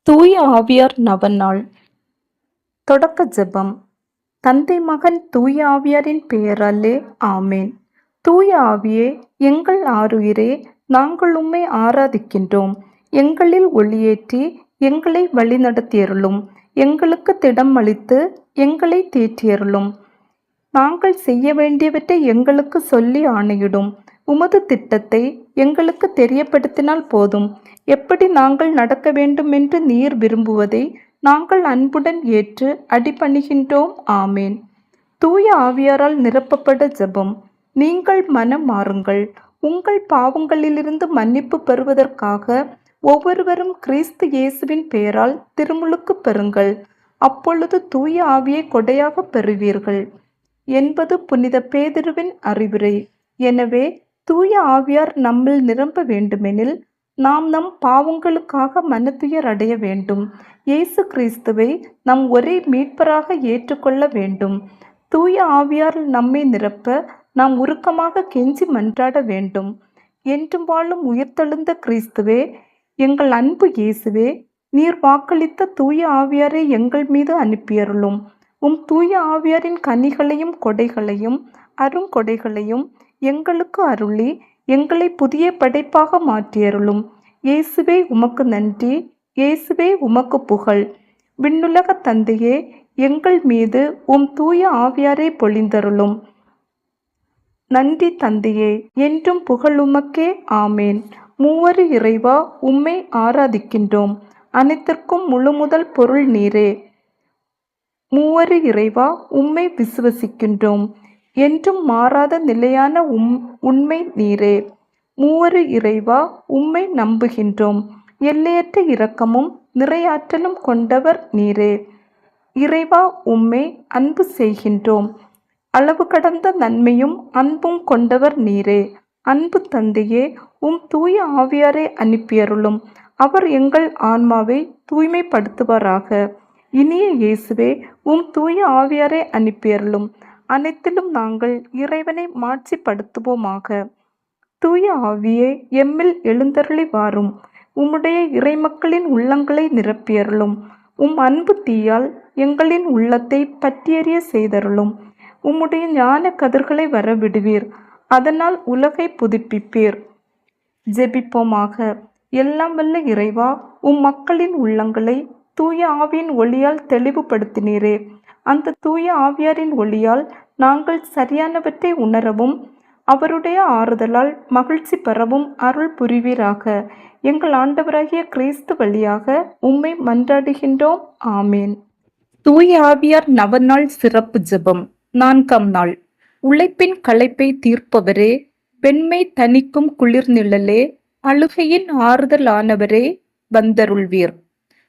தூய ஆவியார் நவநாள். தொடக்க ஜெபம். தந்தை மகன் தூய ஆவியாரின் பெயராலே ஆமேன். தூய ஆவியே, எங்கள் ஆருயிரே, நாங்கள் உம்மை ஆராதிக்கின்றோம். எங்களில் ஒளியேற்றி எங்களை வழிநடத்தியருளும். எங்களுக்கு திடம் அளித்து எங்களை தேற்றியருளும். நாங்கள் செய்ய வேண்டியவற்றை எங்களுக்கு சொல்லி ஆணையிடும். உமது திட்டத்தை எங்களுக்கு தெரியப்படுத்தினால் போதும். எப்படி நாங்கள் நடக்க வேண்டும் என்று நீர் விரும்புவதை நாங்கள் அன்புடன் ஏற்று அடிபணிகின்றோம். ஆமேன். தூய ஆவியாரால் நிரப்பப்பட ஜெபம். நீங்கள் மனம் மாறுங்கள். உங்கள் பாவங்களிலிருந்து மன்னிப்பு பெறுவதற்காக ஒவ்வொருவரும் கிறிஸ்து இயேசுவின் பெயரால் திருமுழுக்கு பெறுங்கள். அப்பொழுது தூய ஆவியை கொடையாக பெறுவீர்கள் என்பது புனித பேதுருவின் அறிவுரை. எனவே தூய ஆவியார் நம்மில் நிரம்ப வேண்டுமெனில் நாம் நம் பாவங்களுக்காக மனத்துயர் அடைய வேண்டும். இயேசு கிறிஸ்துவை நம் ஒரே மீட்பராக ஏற்றுக்கொள்ள வேண்டும். தூய ஆவியார் நம்மை நிரப்ப நாம் உருக்கமாக கெஞ்சி மன்றாட வேண்டும். என்றும் வாழும் உயிர்த்தெழுந்த கிறிஸ்துவே, எங்கள் அன்பு இயேசுவே, நீர் வாக்களித்த தூய ஆவியாரை எங்கள் மீது அனுப்பியருளும். தூய ஆவியாரின் கனிகளையும் கொடைகளையும் அருங்கொடைகளையும் எங்களுக்கு அருளி எங்களை புதிய படைப்பாக மாற்றியருளும். இயேசுவே உமக்கு நன்றி. இயேசுவே உமக்கு புகழ். விண்ணுலக தந்தையே, எங்கள் மீது தூய ஆவியாரை பொழிந்தருளும். நன்றி தந்தையே, என்றும் புகழ் உமக்கே. ஆமேன். மூவரு இறைவா, உம்மை ஆராதிக்கின்றோம். அனைத்திற்கும் முழுமுதல் பொருள் நீரே. மூவரு இறைவா, உம்மை விசுவசிக்கின்றோம். என்றும் மாறாத நிலையான உண்மை நீரே. மூவரு இறைவா, உம்மை நம்புகின்றோம். எல்லையற்ற இரக்கமும் நிறையாற்றலும் கொண்டவர் நீரே. இறைவா, உம்மை அன்பு செய்கின்றோம். அளவு கடந்த நன்மையும் அன்பும் கொண்டவர் நீரே. அன்பு தந்தையே, தூய ஆவியாரை அனுப்பியருளும். அவர் எங்கள் ஆன்மாவை தூய்மைப்படுத்துவாராக. இனிய இயேசுவே, தூய ஆவியாரை அனுப்பியருளும். அனைத்திலும் நாங்கள் இறைவனை மாட்சிப்படுத்துவோமாக. தூய ஆவியே, எம்மில் எழுந்தருளி வாரும். உம்முடைய இறைமக்களின் உள்ளங்களை நிரப்பியருளும். அன்பு தீயால் எங்களின் உள்ளத்தை பற்றியறிய செய்தருளும். உம்முடைய ஞான கதிர்களை வரவிடுவீர். அதனால் உலகை புதுப்பிப்பீர். ஜெபிப்போமாக. எல்லாம் வல்ல இறைவா, மக்களின் உள்ளங்களை தூய ஆவியின் ஒளியால் தெளிவுபடுத்தினீரே. அந்த தூய ஆவியாரின் ஒளியால் நாங்கள் சரியானவற்றை உணரவும் அவருடைய ஆறுதலால் மகிழ்ச்சி பெறவும் அருள் புரிவீராக. எங்கள் ஆண்டவராகிய கிறிஸ்து வழியாக உம்மை மன்றாடுகின்றோம். ஆமேன். தூய ஆவியார் நவநாள் சிறப்பு ஜெபம். 4ஆம் நாள். உழைப்பின் களைப்பை தீர்ப்பவரே, வெண்மை தணிக்கும் குளிர்நிழலே, அழுகையின் ஆறுதலானவரே, வந்தருள்வீர்.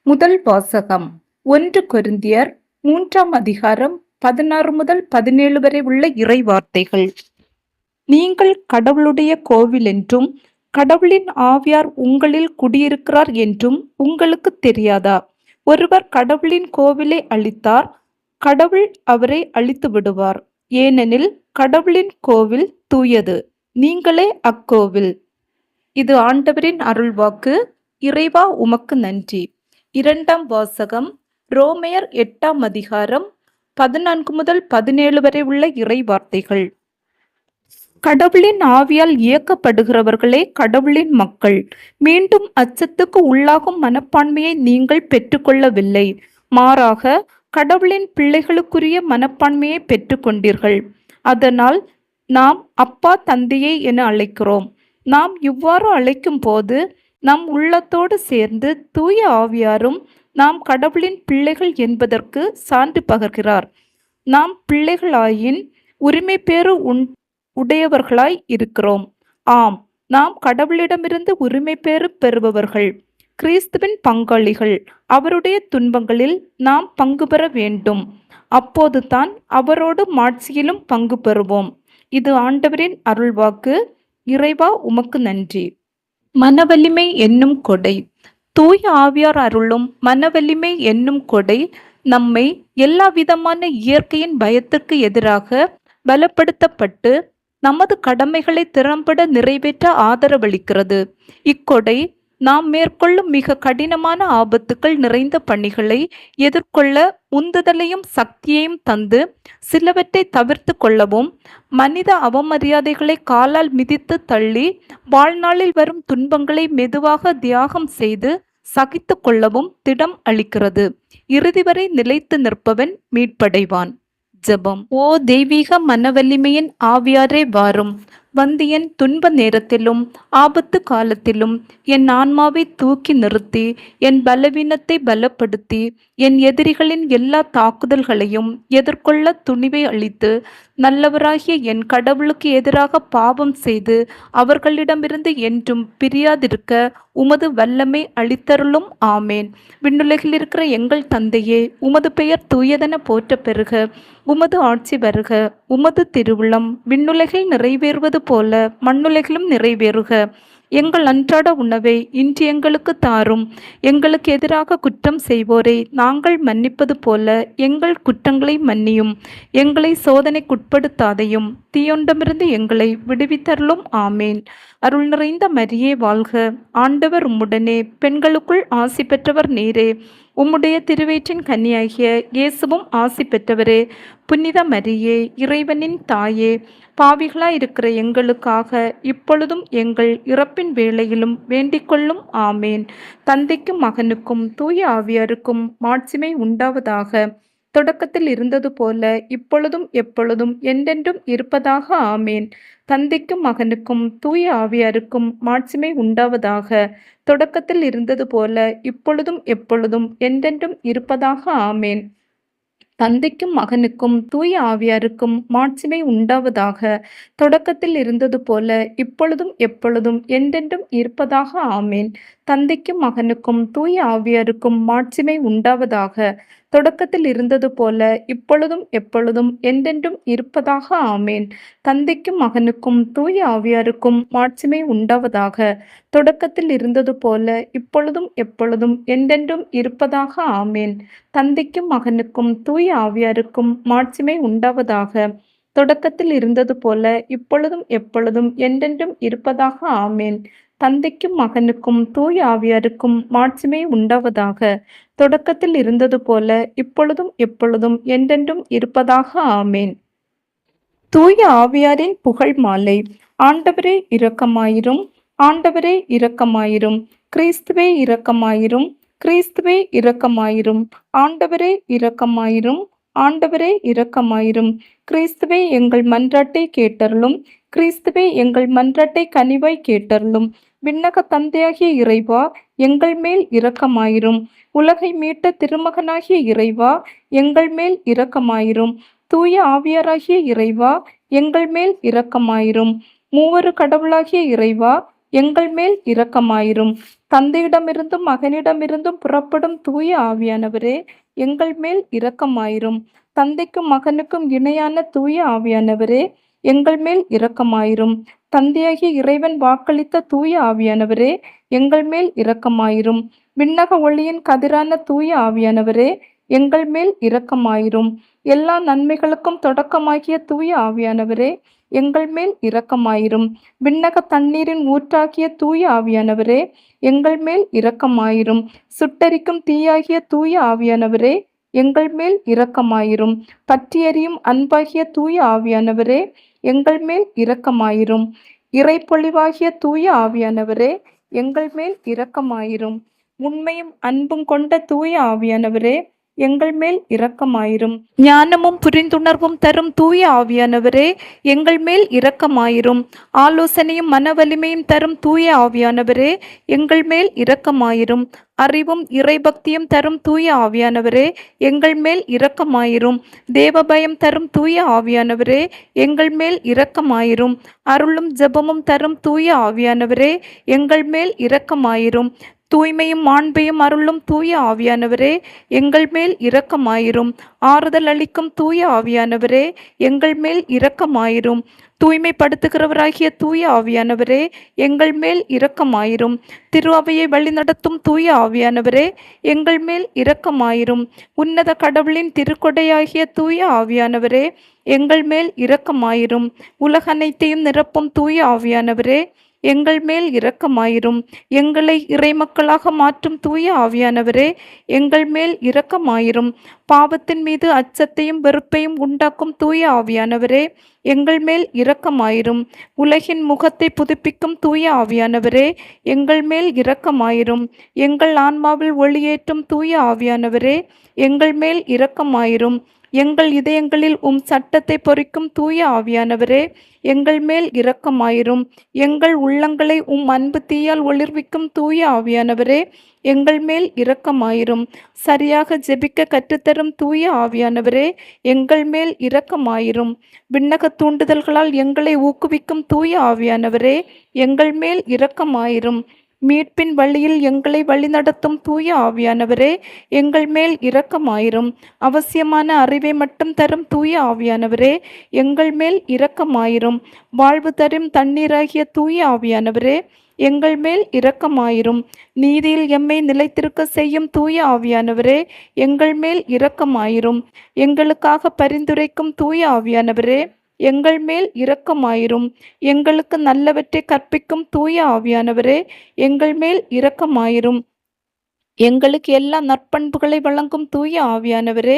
முதல் வாசகம். 1 கொரிந்தியர் 3ஆம் அதிகாரம் 16 முதல் 17 வரை உள்ள இறை வார்த்தைகள். நீங்கள் கடவுளுடைய கோவில் என்றும் கடவுளின் ஆவியார் உங்களில் குடியிருக்கிறார் என்றும் உங்களுக்கு தெரியாதா? ஒருவர் கடவுளின் கோவிலை அழித்தார், கடவுள் அவரை அழித்து விடுவார். ஏனெனில் கடவுளின் கோவில் தூயது, நீங்களே அக்கோவில். இது ஆண்டவரின் அருள்வாக்கு. இறைவா, உமக்கு நன்றி. 2ஆம் வாசகம். ரோமையர் 8ஆம் அதிகாரம் 14 முதல் 17 வரை உள்ள இறை வார்த்தைகள். கடவுளின் ஆவியால் இயக்கப்படுகிறவர்களே கடவுளின் மக்கள். மீண்டும் அச்சத்துக்கு உள்ளாகும் மனப்பான்மையை நீங்கள் பெற்றுக்கொள்ளவில்லை. மாறாக கடவுளின் பிள்ளைகளுக்குரிய மனப்பான்மையை பெற்றுக்கொண்டீர்கள். அதனால் நாம் அப்பா, தந்தையே என அழைக்கிறோம். நாம் இவ்வாறு அழைக்கும் போது நம் உள்ளத்தோடு சேர்ந்து தூய ஆவியாரும் நாம் கடவுளின் பிள்ளைகள் என்பதற்கு சான்று பகர்கிறார். நாம் பிள்ளைகளாயின் உரிமை பேறு உடையவர்களாய் இருக்கிறோம். ஆம், நாம் கடவுளிடமிருந்து உரிமை பேறு பெறுபவர்கள், கிறிஸ்துவின் பங்காளிகள். அவருடைய துன்பங்களில் நாம் பங்கு பெற வேண்டும். அப்போதுதான் அவரோடு மாட்சியிலும் பங்கு பெறுவோம். இது ஆண்டவரின் அருள்வாக்கு. இறைவா, உமக்கு நன்றி. மனவலிமை என்னும் கொடை. தூய ஆவியார் அருளும் மனவலிமை என்னும் கொடை நம்மை எல்லா விதமான இயற்கையின் பயத்திற்கு எதிராக பலப்படுத்தப்பட்டு நமது கடமைகளை திறம்பட நிறைவேற்ற ஆதரவளிக்கிறது. இக்கொடை நாம் மேற்கொள்ளும் மிக கடினமான ஆபத்துக்கள் நிறைந்த பணிகளை எதிர்கொள்ள உந்துதலையும் சக்தியையும் தந்து சிலவற்றை தவிர்த்து கொள்ளவும், மனித அவமரியாதைகளை காலால் மிதித்து தள்ளி வாழ்நாளில் வரும் துன்பங்களை மெதுவாக தியாகம் செய்து சகித்து கொள்ளவும் திடம் அளிக்கிறது. இறுதி வரை நிலைத்து நிற்பவன் மீட்படைவான். ஜெபம். ஓ தெய்வீக மனவலிமையின் ஆவியாரே வாரும். வந்து என் துன்ப நேரத்திலும் ஆபத்து காலத்திலும் என் ஆன்மாவை தூக்கி நிறுத்தி என் பலவீனத்தை பலப்படுத்தி என் எதிரிகளின் எல்லா தாக்குதல்களையும் எதிர்கொள்ள துணிவை அளித்து நல்லவராகிய என் கடவுளுக்கு எதிராக பாவம் செய்து அவர்களிடமிருந்து என்றும் பிரியாதிருக்க உமது வல்லமை அளித்தருளும். ஆமேன். விண்ணுலகில் இருக்கிற எங்கள் தந்தையே, உமது பெயர் தூயதென போற்ற பெறுக. உமது ஆட்சி வருக. உமது திருவுளம் விண்ணுலகில் நிறைவேறுவது போல மண்ணுலகிலும் நிறைவேறுக. எங்கள் அன்றாட உணவை இன்று எங்களுக்கு தாரும். எங்களுக்கு எதிராக குற்றம் செய்வோரை நாங்கள் மன்னிப்பது போல எங்கள் குற்றங்களை மன்னியும். எங்களை சோதனைக்குட்படுத்தாதையும் தீயொண்டமிருந்து எங்களை விடுவித்தருளும். ஆமேன். அருள் நிறைந்த மரியே வாழ்க. ஆண்டவர் உம்முடனே, பெண்களுக்குள் ஆசி பெற்றவர் நீரே. உம்முடைய திருவயிற்றின் கன்னியாகிய இயேசுவும் ஆசி பெற்றவரே. புனித மரியே, இறைவனின் தாயே, பாவிகளாயிருக்கிற எங்களுக்காக இப்பொழுதும் எங்கள் இறப்பின் வேளையிலும் வேண்டிக்கொள்ளும். ஆமேன். தந்தைக்கும் மகனுக்கும் தூய ஆவியாருக்கும் மாட்சிமை உண்டாவதாக. தொடக்கத்தில் இருந்தது போல இப்பொழுதும் எப்பொழுதும் என்றென்றும் இருப்பதாக. ஆமேன். தந்தைக்கும் மகனுக்கும் தூய ஆவியாருக்கும் மாட்சிமை உண்டாவதாக. தொடக்கத்தில் இருந்தது போல இப்பொழுதும் எப்பொழுதும் என்றென்றும் இருப்பதாக. ஆமேன். தந்தைக்கும் மகனுக்கும் தூய ஆவியாருக்கும் மாட்சிமை உண்டாவதாக. தொடக்கத்தில் இருந்தது போல இப்பொழுதும் எப்பொழுதும் என்றென்றும் இருப்பதாக. ஆமேன். தந்தைக்கும் மகனுக்கும் தூய ஆவியாருக்கும் மாட்சிமை உண்டாவதாக. தொடக்கத்தில் இருந்தது போல இப்பொழுதும் எப்பொழுதும் என்றென்றும் இருப்பதாக. ஆமேன். தந்தைக்கும் மகனுக்கும் தூய ஆவியாருக்கும் மாட்சிமை உண்டாவதாக. தொடக்கத்தில் இருந்தது போல இப்பொழுதும் எப்பொழுதும் என்றென்றும் இருப்பதாக. ஆமேன். தந்தைக்கும் மகனுக்கும் தூய ஆவியாருக்கும் மாட்சிமை உண்டாவதாக. தொடக்கத்தில் இருந்தது போல இப்பொழுதும் எப்பொழுதும் என்றென்றும் இருப்பதாக. ஆமேன். தந்தைக்கும் மகனுக்கும் தூய ஆவியாருக்கும் மாட்சிமை உண்டாவதாக. தொடக்கத்தில் இருந்தது போல இப்பொழுதும் எப்பொழுதும் என்றென்றும் இருப்பதாக. ஆமேன். தூய ஆவியாரின் புகழ் மாலை. ஆண்டவரே இரக்கமாயிரும். ஆண்டவரே இரக்கமாயிரும். கிறிஸ்துவே இரக்கமாயிரும். கிறிஸ்துவே இரக்கமாயிரும். ஆண்டவரே இரக்கமாயிரும். ஆண்டவரே இரக்கமாயிரும். கிறிஸ்துவே எங்கள் மன்றாட்டை கேட்டருளும். கிறிஸ்துவே எங்கள் மன்றாட்டை கனிவாய் கேட்டருளும். விண்ணக தந்தையாகிய இறைவா, எங்கள் மேல் இரக்கமாயிரும். உலகை மீட்ட திருமகனாகிய இறைவா, எங்கள் மேல் இரக்கமாயிரும். தூய ஆவியாராகிய இறைவா, எங்கள் மேல் இரக்கமாயிரும். மூவரு கடவுளாகிய இறைவா, எங்கள் மேல் இரக்கமாயிரும். தந்தையிடமிருந்தும் மகனிடமிருந்தும் புறப்படும் தூய ஆவியானவரே, எங்கள் மேல் இரக்கமாயிரும். தந்தைக்கும் மகனுக்கும் இணையான தூய ஆவியானவரே, எங்கள் மேல் இரக்கமாயிரும். தந்தையாகிய இறைவன் வாக்களித்த தூய ஆவியானவரே, எங்கள் மேல் இரக்கமாயிரும். விண்ணக ஒளியின் கதிரான தூய ஆவியானவரே, எங்கள் மேல் இரக்கமாயிரும். எல்லா நன்மைகளுக்கும் தொடக்கமாகிய தூய ஆவியானவரே, எங்கள் மேல் இரக்கமாயிரும். விண்ணக தண்ணீரின் ஊற்றாகிய தூய ஆவியானவரே, எங்கள் மேல் இரக்கமாயிரும். சுட்டரிக்கும் தீயாகிய தூய ஆவியானவரே, எங்கள் மேல் இரக்கமாயிரும். பற்றியறியும் அன்பாகிய தூய ஆவியானவரே, எங்கள் மேல் இரக்கமாயிரும். இறைப்பொழிவாகிய தூய ஆவியானவரே, எங்கள் மேல் இரக்கமாயிரும். உண்மையும் அன்பும் கொண்ட தூய ஆவியானவரே, எங்கள் மேல் இரக்கமாயிரும். ஞானமும் புரிந்துணர்வும் தரும் தூய ஆவியானவரே, எங்கள் மேல் இரக்கமாயிரும். ஆலோசனையும் மனவலிமையும் தரும் தூய ஆவியானவரே, எங்கள் மேல் இரக்கமாயிரும். அறிவும் இறைபக்தியும் தரும் தூய ஆவியானவரே, எங்கள் மேல் இரக்கமாயிரும். தேவபயம் தரும் தூய ஆவியானவரே, எங்கள் மேல் இரக்கமாயிரும். அருளும் ஜெபமும் தரும் தூய ஆவியானவரே, எங்கள் மேல் இரக்கமாயிரும். தூய்மையும் மாண்பையும் அருளும் தூய ஆவியானவரே, எங்கள் மேல் இரக்கமாயிரும். ஆறுதல் அளிக்கும் தூய ஆவியானவரே, எங்கள் மேல் இரக்கமாயிரும். தூய்மைப்படுத்துகிறவராகிய தூய ஆவியானவரே, எங்கள் மேல் இரக்கமாயிரும். திரு அவையை வழிநடத்தும் தூய ஆவியானவரே, எங்கள் மேல் இரக்கமாயிரும். உன்னத கடவுளின் திருக்கொடையாகிய தூய ஆவியானவரே, எங்கள் மேல் இரக்கமாயிரும். உலக அனைத்தையும் நிரப்பும் தூய ஆவியானவரே, எங்கள் மேல் இரக்கமாயிரும். எங்களை இறைமக்களாக மாற்றும் தூய ஆவியானவரே, எங்கள் மேல் இரக்கமாயிரும். பாவத்தின் மீது அச்சத்தையும் வெறுப்பையும் உண்டாக்கும் தூய ஆவியானவரே, எங்கள் மேல் இரக்கமாயிரும். உலகின் முகத்தை புதுப்பிக்கும் தூய ஆவியானவரே, எங்கள் மேல் இரக்கமாயிரும். எங்கள் ஆன்மாவில் ஒளியேற்றும் தூய ஆவியானவரே, எங்கள் மேல் இரக்கமாயிரும். எங்கள் இதயங்களில் சட்டத்தை பொறிக்கும் தூய ஆவியானவரே, எங்கள் மேல் இரக்கமாயிரும். எங்கள் உள்ளங்களை அன்பு தீயால் ஒளிர்விக்கும் தூய ஆவியானவரே, எங்கள் மேல் இரக்கமாயிரும். சரியாக ஜெபிக்க கற்றுத்தரும் தூய ஆவியானவரே, எங்கள் மேல் இரக்கமாயிரும். விண்ணக தூண்டுதல்களால் எங்களை ஊக்குவிக்கும் தூய ஆவியானவரே, எங்கள் மேல் இரக்கமாயிரும். மீட்பின் வழியில் எங்களை வழிநடத்தும் தூய ஆவியானவரே, எங்கள் மேல் இரக்கமாயிரும். அவசியமான அறிவை மட்டும் தரும் தூய ஆவியானவரே, எங்கள் மேல் இரக்கமாயிரும். வாழ்வு தரும் தண்ணீராகிய தூய ஆவியானவரே, எங்கள் மேல் இரக்கமாயிரும். நீதியில் எம்மை நிலைத்திருக்க செய்யும் தூய ஆவியானவரே, எங்கள் மேல் இரக்கமாயிரும். எங்களுக்காக பரிந்துரைக்கும் தூய ஆவியானவரே, எங்கள் மேல் இரக்கமாயிரும். எங்களுக்கு நல்லவற்றை கற்பிக்கும் தூய ஆவியானவரே, எங்கள் மேல் இரக்கமாயிரும். எங்களுக்கு எல்லா நற்பண்புகளை வழங்கும் தூய ஆவியானவரே,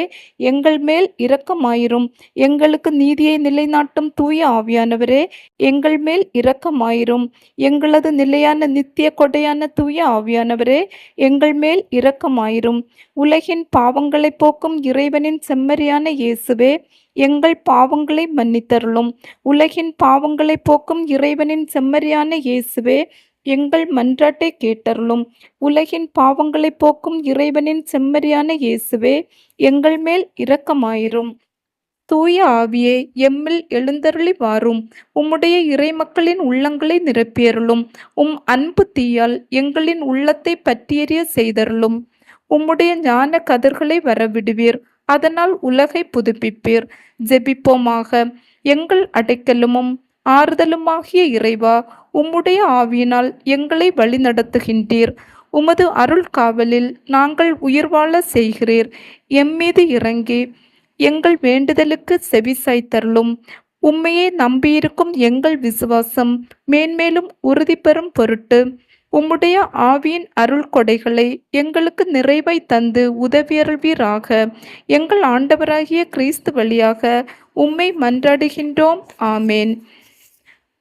எங்கள் மேல் இரக்கமாயிரும். எங்களுக்கு நீதியை நிலைநாட்டும் தூய ஆவியானவரே, எங்கள் மேல் இரக்கமாயிரும். எங்களது நிலையான நித்திய கொடையான தூய ஆவியானவரே, எங்கள் மேல் இரக்கமாயிரும். உலகின் பாவங்களை போக்கும் இறைவனின் செம்மறியான இயேசுவே, எங்கள் பாவங்களை மன்னித்தருளும். உலகின் பாவங்களை போக்கும் இறைவனின் செம்மறியான இயேசுவே, எங்கள் மன்றாட்டை கேட்டருளும். உலகின் பாவங்களை போக்கும் இறைவனின் செம்மறியான இயேசுவே, எங்கள் மேல் இரக்கமாயிரும். தூய ஆவியே, எம்மில் எழுந்தருளி வாரும். உம்முடைய இறைமக்களின் உள்ளங்களை நிரப்பியருளும். அன்பு தீயால் எங்களின் உள்ளத்தை பற்றியெறிய செய்தருளும். உம்முடைய ஞான கதிர்களை வரவிடுவீர். அதனால் உலகை புதுப்பிப்பீர். ஜெபிப்போமாக. எங்கள் அடைக்கலமும் ஆறுதலுமாகிய இறைவா, உம்முடைய ஆவியினால் எங்களை வழிநடத்துகின்றீர். உமது அருள் காவலில் நாங்கள் உயிர் வாழ செய்கிறீர். எம்மீது இறங்கி எங்கள் வேண்டுதலுக்கு செவிசாய்த்தருளும். உம்மையே நம்பியிருக்கும் எங்கள் விசுவாசம் மேன்மேலும் உறுதி பெறும் பொருட்டு உம்முடைய ஆவியின் அருள் கொடைகளை எங்களுக்கு நிறைவாய் தந்து உதவியருள்வீராக. எங்கள் ஆண்டவராகிய கிறிஸ்து வழியாக உம்மை மன்றாடுகின்றோம். ஆமேன்.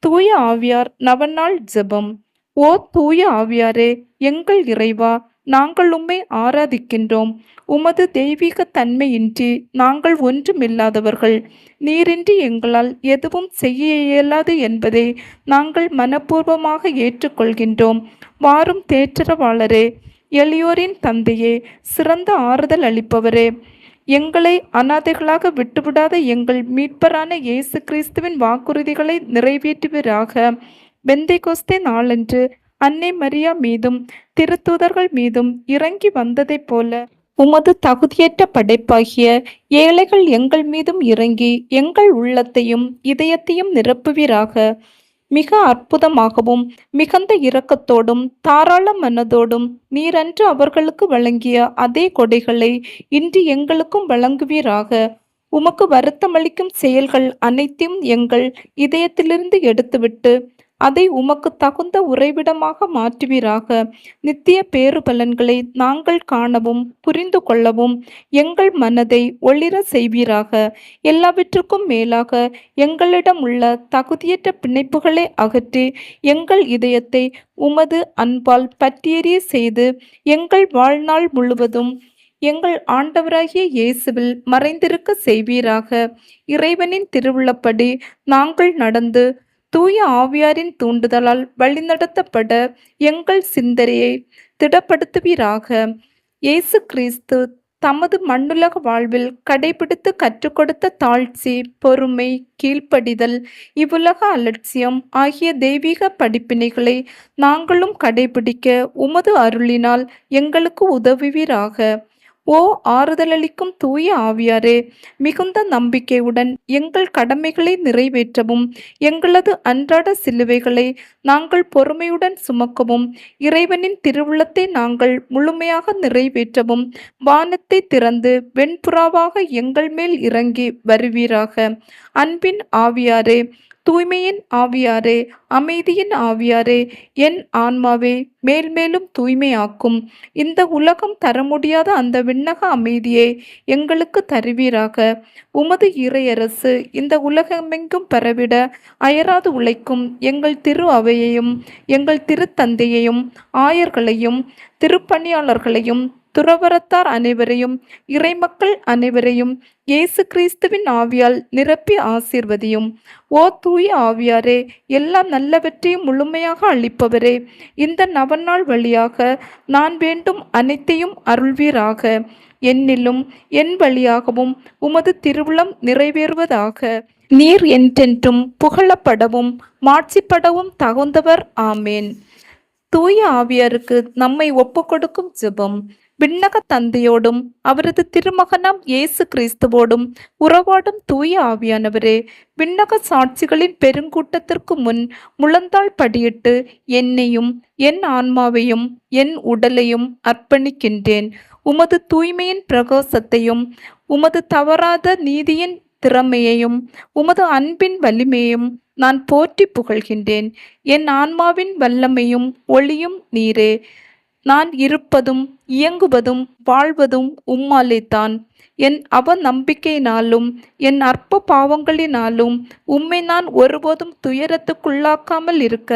தூய ஆவியார் நவநாள் ஜெபம். ஓ தூய ஆவியாரே, எங்கள் இறைவா, நாங்கள் உம்மை ஆராதிக்கின்றோம். உமது தெய்வீக தன்மையின்றி நாங்கள் ஒன்றுமில்லாதவர்கள். நீரின்றி எங்களால் எதுவும் செய்ய இயலாது என்பதை நாங்கள் மனப்பூர்வமாக ஏற்றுக்கொள்கின்றோம். வாரும் தேற்றரவாளரே, எளியோரின் தந்தையே, சிறந்த ஆறுதல் அளிப்பவரே, எங்களை அனாதைகளாக விட்டுவிடாத எங்கள் மீட்பரான இயேசு கிறிஸ்துவின் வாக்குறுதிகளை நிறைவேற்றுவீராக. பெந்தைகொஸ்தே நாளன்று அன்னை மரியா மீதும் திருத்தூதர்கள் மீதும் இறங்கி வந்ததைப் போல உமது தகுதியற்ற படைப்பாகிய ஏழைகள் எங்கள் மீதும் இறங்கி எங்கள் உள்ளத்தையும் இதயத்தையும் நிரப்புவீராக. மிக அற்புதமாகவும் மிகுந்த இரக்கத்தோடும் தாராள மனதோடும் நீரன்று அவர்களுக்கு வழங்கிய அதே கொடைகளை இன்று எங்களுக்கும் வழங்குவீராக. உமக்கு வருத்தமளிக்கும் செயல்கள் அனைத்தையும் எங்கள் இதயத்திலிருந்து எடுத்துவிட்டு அதை உமக்கு தகுந்த உறைவிடமாக மாற்றுவீராக. நித்திய பேறுபலன்களை நாங்கள் காணவும் புரிந்து கொள்ளவும் எங்கள் மனதை ஒளிர செய்வீராக. எல்லாவற்றுக்கும் மேலாக எங்களிடம் உள்ள தகுதியற்ற பிணைப்புகளை அகற்றி எங்கள் இதயத்தை உமது அன்பால் பற்றியெறிய செய்து எங்கள் வாழ்நாள் முழுவதும் எங்கள் ஆண்டவராகிய இயேசுவில் மறைந்திருக்க செய்வீராக. இறைவனின் திருவுள்ளப்படி நாங்கள் நடந்து தூய ஆவியாரின் தூண்டுதலால் வழிநடத்தப்பட எங்கள் சிந்தனையை திடப்படுத்துவீராக. இயேசு கிறிஸ்து தமது மண்ணுலக வாழ்வில் கடைபிடித்து கற்றுக் கொடுத்த தாழ்ச்சி, பொறுமை, கீழ்ப்படிதல், இவ்வுலக அலட்சியம் ஆகிய தெய்வீக படிப்பினைகளை நாங்களும் கடைபிடிக்க உமது அருளினால் எங்களுக்கு உதவுவீராக. ஓ ஆறுதலளிக்கும் தூய ஆவியாரே, மிகுந்த நம்பிக்கையுடன் எங்கள் கடமைகளை நிறைவேற்றவும் எங்களது அன்றாட சிலுவைகளை நாங்கள் பொறுமையுடன் சுமக்கவும் இறைவனின் திருவுள்ளத்தை நாங்கள் முழுமையாக நிறைவேற்றவும் வானத்தை திறந்து வெண்புறாவாக எங்கள் மேல் இறங்கி வருவீராக. அன்பின் ஆவியாரே, தூய்மையின் ஆவியாரே, அமைதியின் ஆவியாரே, என் ஆன்மாவே மேல்மேலும் தூய்மையாக்கும். இந்த உலகம் தர முடியாத அந்த விண்ணக அமைதியை எங்களுக்கு தருவீராக. உமது இறையரசு இந்த உலகமெங்கும் பரவிட அயராது உழைக்கும் எங்கள் திரு அவையையும் எங்கள் திருத்தந்தையையும் ஆயர்களையும் திருப்பணியாளர்களையும் துறவரத்தார் அனைவரையும் இறைமக்கள் அனைவரையும் இயேசு கிறிஸ்துவின் ஆவியால் நிரப்பி ஆசீர்வதியும். ஓ தூய ஆவியாரே, எல்லா நல்லவற்றையும் முழுமையாக அளிப்பவரே, இந்த நவநாள் வழியாக நான் வேண்டும் அனைத்தையும் அருள்வீராக. என்னிலும் என் வழியாகவும் உமது திருவுளம் நிறைவேறுவதாக. நீர் என்றென்றும் புகழப்படவும் மாட்சிப்படவும் தகுந்தவர். ஆமேன். தூய ஆவியாருக்கு நம்மை ஒப்புக்கொடுக்கும் ஜெபம். விண்ணக தந்தையோடும் அவரது திருமகனாம் இயேசு கிறிஸ்துவோடும் உறவாடும் தூய ஆவியானவரே, விண்ணக சாட்சிகளின் பெருங்கூட்டத்திற்கு முன் முழந்தாள் படியிட்டு என்னையும் என் ஆன்மாவையும் என் உடலையும் அர்ப்பணிக்கின்றேன். உமது தூய்மையின் பிரகாசத்தையும் உமது தவறாத நீதியின் திறமையையும் உமது அன்பின் வலிமையையும் நான் போற்றி புகழ்கின்றேன். என் ஆன்மாவின் வல்லமையும் ஒளியும் நீரே. நான் இருப்பதும் இயங்குவதும் வாழ்வதும் உம்மாலே தான். என் அவநம்பிக்கையினாலும் என் அற்ப பாவங்களினாலும் உம்மை நான் ஒருபோதும் துயரத்துக்குள்ளாக்காமல் இருக்க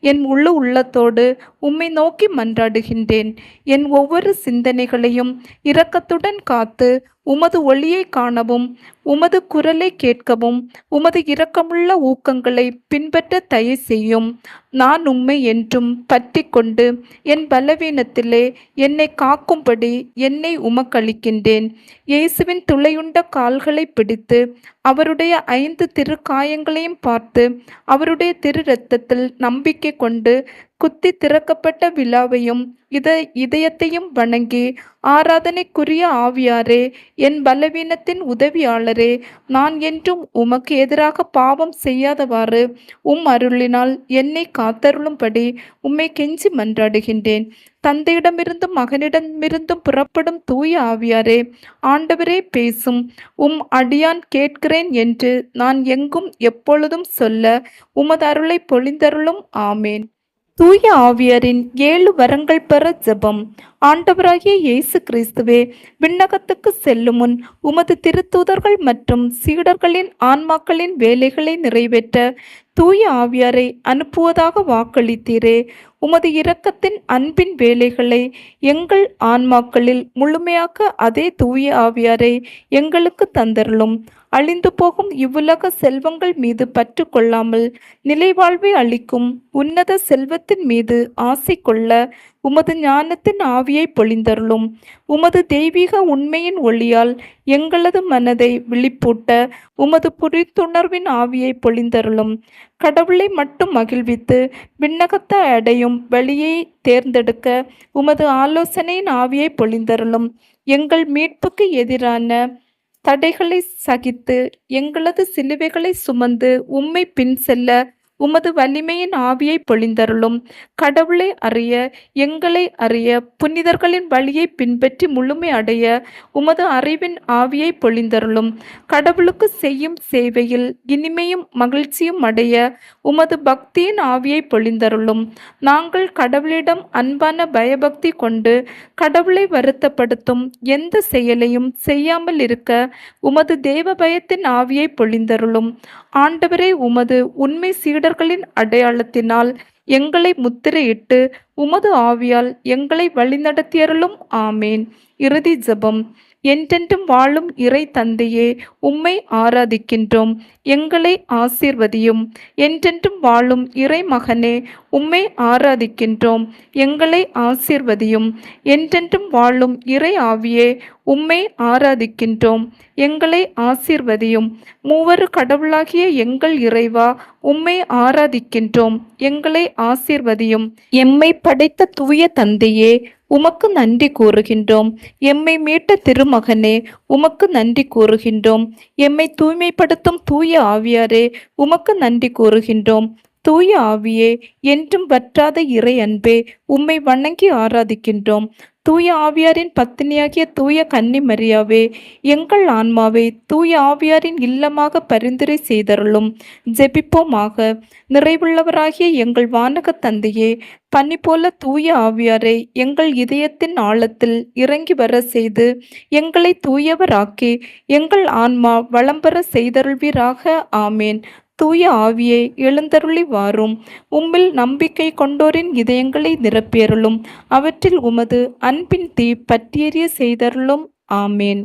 என் முழு உள்ளத்தோடு உம்மை நோக்கி மன்றாடுகின்றேன். என் ஒவ்வொரு சிந்தனைகளையும் இரக்கத்துடன் காத்து உமது ஒளியை காணவும் உமது குரலை கேட்கவும் உமது இரக்கமுள்ள ஊக்கங்களை பின்பற்ற தயை செய்யும். நான் உம்மை என்றும் பற்றி கொண்டு என் பலவீனத்திலே என்னை காக்கும்படி என்னை உமக்களிக்கின்றேன். இயேசுவின் துளையுண்ட கால்களை பிடித்து அவருடைய 5 திருக்காயங்களையும் பார்த்து அவருடைய திரு இரத்தத்தில் நம்பிக்கை கொண்டு குத்தி திறக்கப்பட்ட விழாவையும் இதயத்தையும் வணங்கி ஆராதனைக்குரிய ஆவியாரே, என் பலவீனத்தின் உதவியாளரே, நான் என்றும் உமக்கு எதிராக பாவம் செய்யாதவாறு உம் அருளினால் என்னை காத்தருளும்படி உம்மை கெஞ்சி மன்றாடுகின்றேன். தந்தையிடமிருந்தும் மகனிடமிருந்தும் புறப்படும் தூய ஆவியாரே, ஆண்டவரே பேசும், உம் அடியான் கேட்கிறேன் என்று நான் எங்கும் எப்பொழுதும் சொல்ல உமது அருளை பொழிந்தருளும். ஆமேன். தூய ஆவியாரின் 7 வரங்கள் பெற ஜெபம். ஆண்டவராகிய இயேசு கிறிஸ்துவே, விண்ணகத்துக்கு செல்லும் முன் உமது திருத்தூதர்கள் மற்றும் சீடர்களின் ஆன்மாக்களின் வேலைகளை நிறைவேற்ற தூய ஆவியாரை அனுப்புவதாக வாக்களித்தீரே. உமது இரக்கத்தின் அன்பின் வேலைகளை எங்கள் ஆன்மாக்களில் முழுமையாக்க அதே தூய ஆவியாரை எங்களுக்கு தந்தருளும். அழிந்து போகும் இவ்வுலக செல்வங்கள் மீது பற்று கொள்ளாமல் நிலைவாழ்வை அளிக்கும் உன்னத செல்வத்தின் மீது ஆசை கொள்ள உமது ஞானத்தின் ஆவியை பொழிந்தருளும். உமது தெய்வீக உண்மையின் ஒளியால் எங்களது மனதை விழிப்பூட்ட உமது புரிந்துணர்வின் ஆவியை பொழிந்தருளும். கடவுளை மட்டும் மகிழ்வித்து விண்ணகத்தை அடையும் வழியை தேர்ந்தெடுக்க உமது ஆலோசனையின் ஆவியை பொழிந்தருளும். எங்கள் மீட்புக்கு எதிரான தடைகளை சகித்து எங்களது சிலுவைகளை சுமந்து உம்மை பின் செல்ல உமது வலிமையின் ஆவியை பொழிந்தருளும். கடவுளை அறிய எங்களை அறிய புனிதர்களின் வழியை பின்பற்றி முழுமை அடைய உமது அறிவின் ஆவியை பொழிந்தருளும். கடவுளுக்கு செய்யும் சேவையில் இனிமையும் மகிழ்ச்சியும் அடைய உமது பக்தியின் ஆவியை பொழிந்தருளும். நாங்கள் கடவுளிடம் அன்பான பயபக்தி கொண்டு கடவுளை வருத்தப்படுத்தும் எந்த செயலையும் செய்யாமல் இருக்க உமது தேவ பயத்தின் ஆவியை பொழிந்தருளும். ஆண்டவரே, உமது உண்மை சீடர்களின் அடையாளத்தினால் எங்களை முத்திரையிட்டு உமது ஆவியால் எங்களை வழிநடத்தியருளும். ஆமேன். இறுதி ஜெபம். என்றென்றும் வாழும் இறை தந்தையே, உம்மை ஆராதிக்கின்றோம், எங்களை ஆசீர்வதியும். என்றென்றும் வாழும் இறை மகனே, உம்மை ஆராதிக்கின்றோம், எங்களை ஆசீர்வதியும். என்றென்றும் வாழும் இறை ஆவியே, உம்மை ஆராதிக்கின்றோம், எங்களை ஆசீர்வதியும். மூவரு கடவுளாகிய எங்கள் இறைவா, உம்மை ஆராதிக்கின்றோம், எங்களை ஆசீர்வதியும். எம்மை படைத்த தூய தந்தையே, உமக்கு நன்றி கூறுகின்றோம். எம்மை மீட்ட திருமகனே, உமக்கு நன்றி கூறுகின்றோம். எம்மை தூய்மைப்படுத்தும் தூய ஆவியாரே, உமக்கு நன்றி கூறுகின்றோம். தூய ஆவியே, என்றும் வற்றாத இறை அன்பே, உம்மை வணங்கி ஆராதிக்கின்றோம். தூய ஆவியாரின் பத்தினியாகிய தூய கன்னி மரியாவே, எங்கள் ஆன்மாவை தூய ஆவியாரின் இல்லமாக பரிந்துரை செய்தருளும். ஜெபிப்போமாக. நிறைவுள்ளவராகிய எங்கள் வானக தந்தையே, பனி போல தூய ஆவியாரை எங்கள் இதயத்தின் ஆழத்தில் இறங்கி வர செய்து எங்களை தூயவராக்கி எங்கள் ஆன்மா வளம்பெற செய்தருள்வீராக. ஆமேன். தூய ஆவியை எழுந்தருளி வாரும். உம்மில் நம்பிக்கை கொண்டோரின் இதயங்களை நிரப்பியருளும். அவற்றில் உமது அன்பின் தீ பற்றியெரிய செய்தருளும். ஆமேன்.